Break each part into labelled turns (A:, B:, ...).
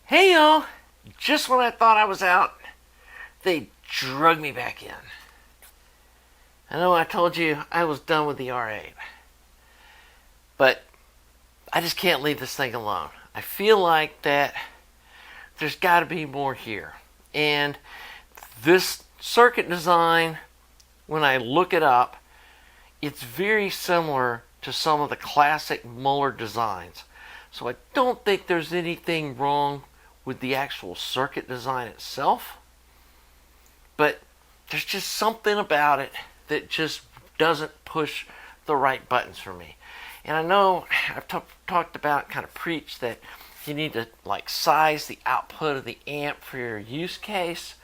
A: Hey y'all! Just when I thought I was out, they drug me back in. I know I told you I was done with the R8, but I just can't leave this thing alone. I feel like that there's got to be more here. And this circuit design, when I look it up, it's very similar to some of the classic Muller designs. So I don't think there's anything wrong with the actual circuit design itself, but there's just something about it that just doesn't push the right buttons for me. And I know I've talked about, kind of preached that you need to like size the output of the amp for your use case.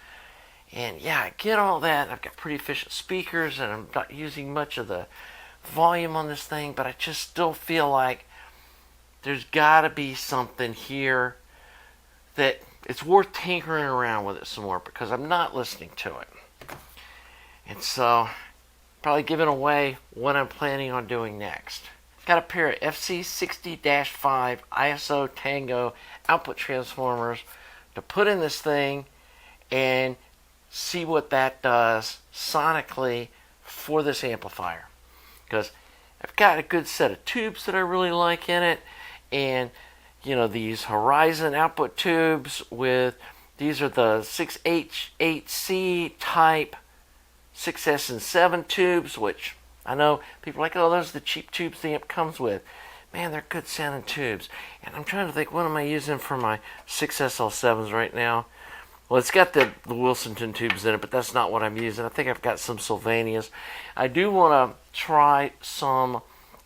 A: And yeah, I get all that. I've got pretty efficient speakers and I'm not using much of the volume on this thing, but I just still feel like there's got to be something here that it's worth tinkering around with it some more, because I'm not listening to it. And so, probably giving away what I'm planning on doing next. Got a pair of FC60-5 ISO Tango output transformers to put in this thing and see what that does sonically for this amplifier. Because I've got a good set of tubes that I really like in it, and you know, these Horizon output tubes these are the 6H8C type 6S and 7 tubes, which I know people are like, oh, those are the cheap tubes the amp comes with. Man, they're good sounding tubes. And I'm trying to think, what am I using for my 6SL7s right now? Well, it's got the Willsenton tubes in it, but that's not what I'm using. I think I've got some Sylvanias. I do want to try some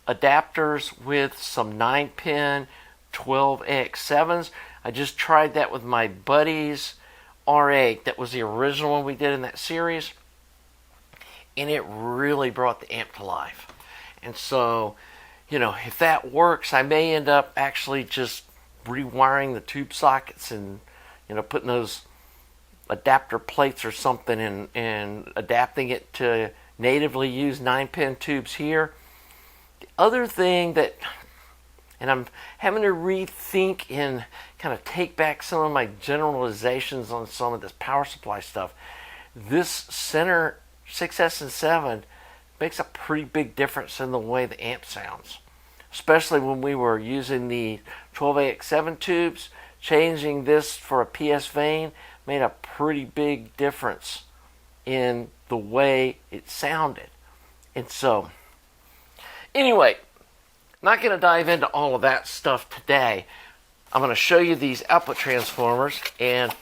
A: adapters with some 9-pin 12AX7s. I just tried that with my buddy's R8. That was the original one we did in that series, and it really brought the amp to life. And so, you know, if that works, I may end up actually just rewiring the tube sockets and, you know, putting those adapter plates or something and adapting it to natively use 9-pin tubes here. The other thing that, and I'm having to rethink and kind of take back some of my generalizations on some of this power supply stuff. This center 6S and 7 makes a pretty big difference in the way the amp sounds. Especially when we were using the 12AX7 tubes, changing this for a PS Vane made a pretty big difference in the way it sounded. And so, anyway, not going to dive into all of that stuff today. I'm going to show you these output transformers, and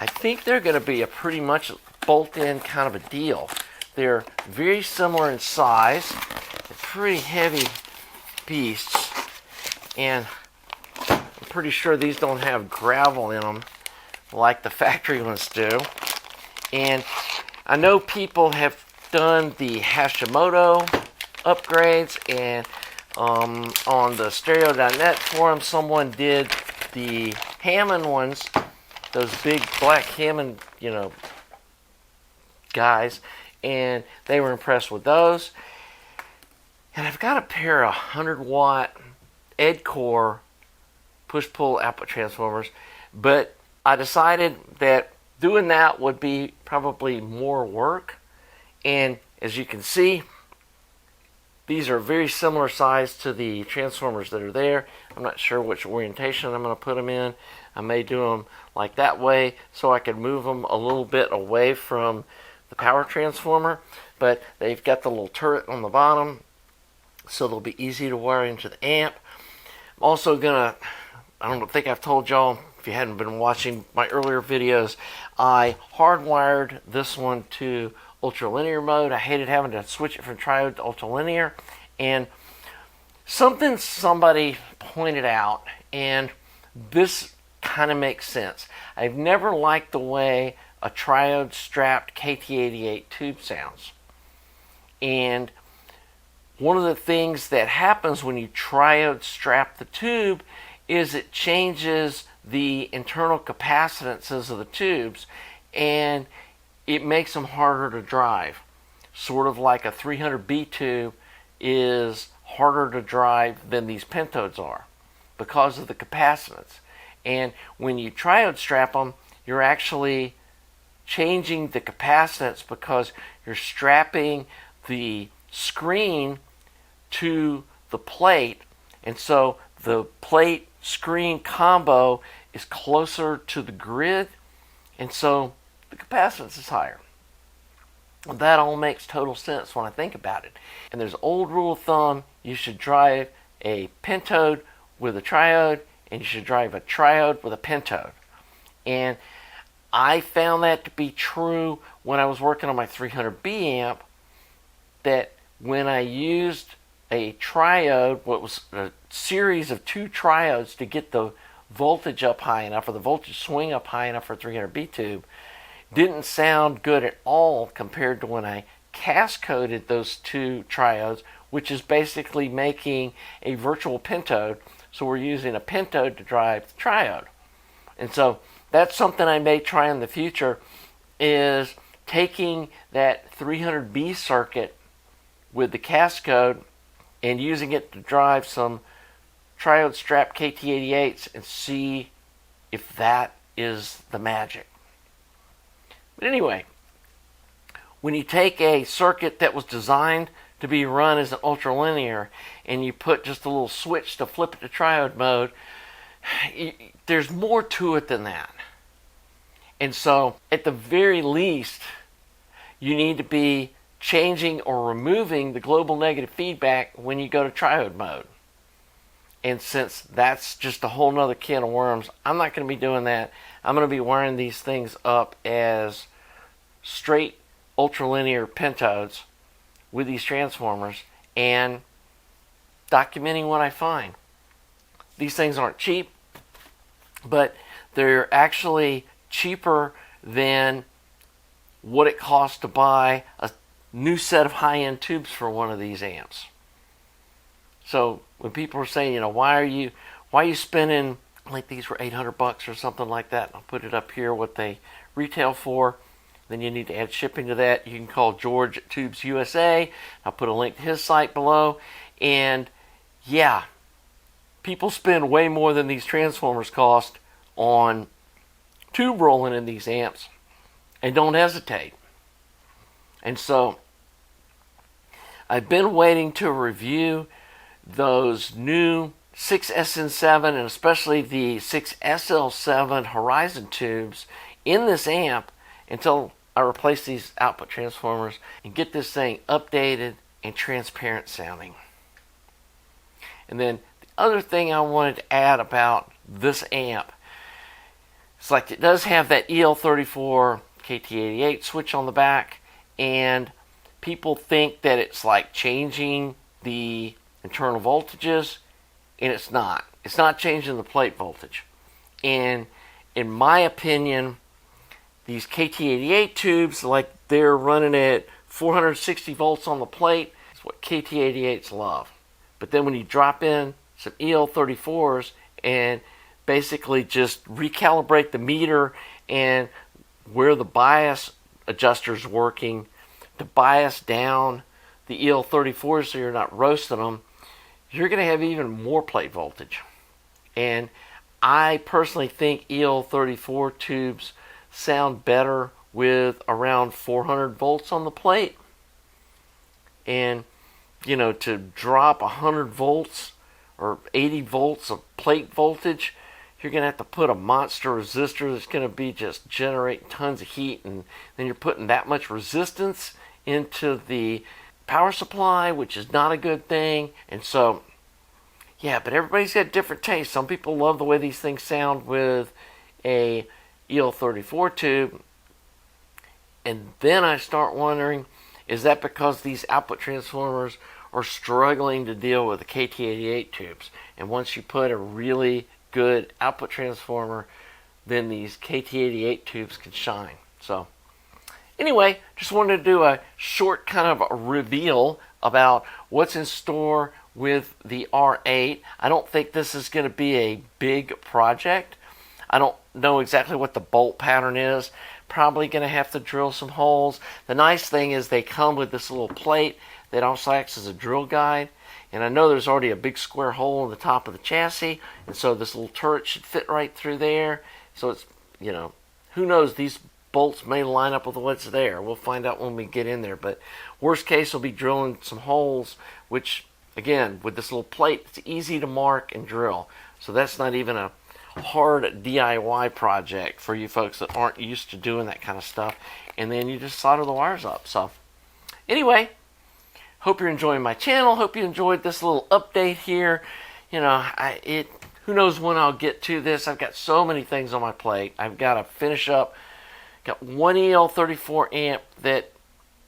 A: I think they're going to be a pretty much bolt-in kind of a deal. They're very similar in size. They're pretty heavy beasts, and I'm pretty sure these don't have gravel in them like the factory ones do. And I know people have done the Hashimoto upgrades, and on the stereo.net forum someone did the Hammond ones, those big black Hammond, you know, guys, and they were impressed with those. And I've got a pair of 100-watt EdCore push-pull output transformers, but I decided that doing that would be probably more work. And as you can see, these are very similar size to the transformers that are there. I'm not sure which orientation I'm going to put them in. I may do them like that way so I can move them a little bit away from the power transformer. But they've got the little turret on the bottom, so they'll be easy to wire into the amp. I'm also going to, I don't think I've told y'all, if you hadn't been watching my earlier videos, I hardwired this one to ultralinear mode. I hated having to switch it from triode to ultralinear. And something somebody pointed out, and this kind of makes sense. I've never liked the way a triode strapped KT88 tube sounds. And one of the things that happens when you triode strap the tube is it changes the internal capacitances of the tubes, and it makes them harder to drive. Sort of like a 300B tube is harder to drive than these pentodes are. because of the capacitance. And when you triode strap them, you're actually changing the capacitance because you're strapping the screen to the plate, and so the plate screen combo is closer to the grid, and so the capacitance is higher. And that all makes total sense when I think about it. And there's an old rule of thumb: you should drive a pentode with a triode, and you should drive a triode with a pentode. And I found that to be true when I was working on my 300B amp, that when I used a triode, what was a series of 2 triodes to get the voltage up high enough, or the voltage swing up high enough for a 300B tube, didn't sound good at all compared to when I cast-coded those 2 triodes, which is basically making a virtual pentode. So we're using a pentode to drive the triode. And so that's something I may try in the future, is taking that 300B circuit with the cast-code and using it to drive some triode strap KT88s and see if that is the magic. But anyway, when you take a circuit that was designed to be run as an ultralinear and you put just a little switch to flip it to triode mode, there's more to it than that. And so at the very least, you need to be changing or removing the global negative feedback when you go to triode mode. And since that's just a whole nother can of worms, I'm not going to be doing that. I'm going to be wiring these things up as straight ultralinear pentodes with these transformers and documenting what I find. These things aren't cheap, but they're actually cheaper than what it costs to buy a new set of high-end tubes for one of these amps. So when people are saying, why are you spending, like these were $800 or something like that, I'll put it up here what they retail for. Then you need to add shipping to that. You can call George at Tubes USA. I'll put a link to his site below. And yeah, people spend way more than these transformers cost on tube rolling in these amps, and don't hesitate. And so I've been waiting to review those new 6SN7 and especially the 6SL7 Horizon tubes in this amp until I replace these output transformers and get this thing updated and transparent sounding. And then the other thing I wanted to add about this amp, it's like it does have that EL34 KT88 switch on the back, and people think that it's like changing the internal voltages, and it's not. It's not changing the plate voltage. And in my opinion, these KT88 tubes, like they're running at 460 volts on the plate, is what KT88s love. But then when you drop in some EL34s and basically just recalibrate the meter and where the bias adjuster's working to bias down the EL34s so you're not roasting them, you're going to have even more plate voltage. And I personally think EL34 tubes sound better with around 400 volts on the plate. And, to drop 100 volts or 80 volts of plate voltage, you're going to have to put a monster resistor that's going to be just generating tons of heat, and then you're putting that much resistance into the power supply, which is not a good thing. And so, yeah, but everybody's got different tastes. Some people love the way these things sound with a EL34 tube. And then I start wondering, is that because these output transformers are struggling to deal with the KT88 tubes? And once you put a really good output transformer, then these KT88 tubes can shine. So anyway, just wanted to do a short kind of a reveal about what's in store with the R8. I don't think this is going to be a big project. I don't know exactly what the bolt pattern is. Probably going to have to drill some holes. The nice thing is they come with this little plate that also acts as a drill guide. And I know there's already a big square hole in the top of the chassis, and so this little turret should fit right through there. So it's, you know, who knows, these bolts may line up with what's there. We'll find out when we get in there. But worst case, we'll be drilling some holes, which, again, with this little plate, it's easy to mark and drill. So that's not even a hard DIY project for you folks that aren't used to doing that kind of stuff. And then you just solder the wires up. So anyway, hope you're enjoying my channel. Hope you enjoyed this little update here. You know, who knows when I'll get to this. I've got so many things on my plate. I've got to finish up. Got one EL34 amp that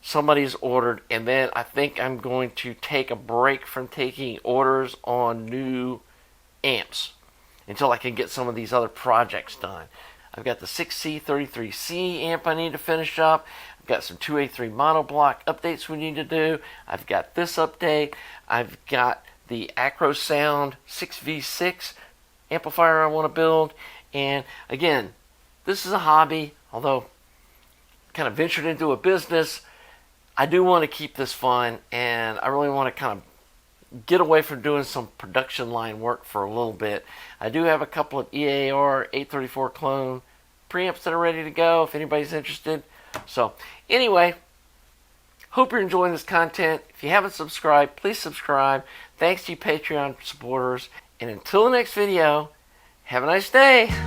A: somebody's ordered, and then I think I'm going to take a break from taking orders on new amps until I can get some of these other projects done. I've got the 6C33C amp I need to finish up. I've got some 2A3 monoblock updates we need to do. I've got this update. I've got the Acro Sound 6V6 amplifier I want to build. And again, this is a hobby, although kind of ventured into a business. I do want to keep this fun, and I really want to kind of get away from doing some production line work for a little bit. I do have a couple of EAR 834 clone preamps that are ready to go if anybody's interested. So anyway, hope you're enjoying this content. If you haven't subscribed, please subscribe. Thanks to you Patreon supporters. And until the next video, have a nice day.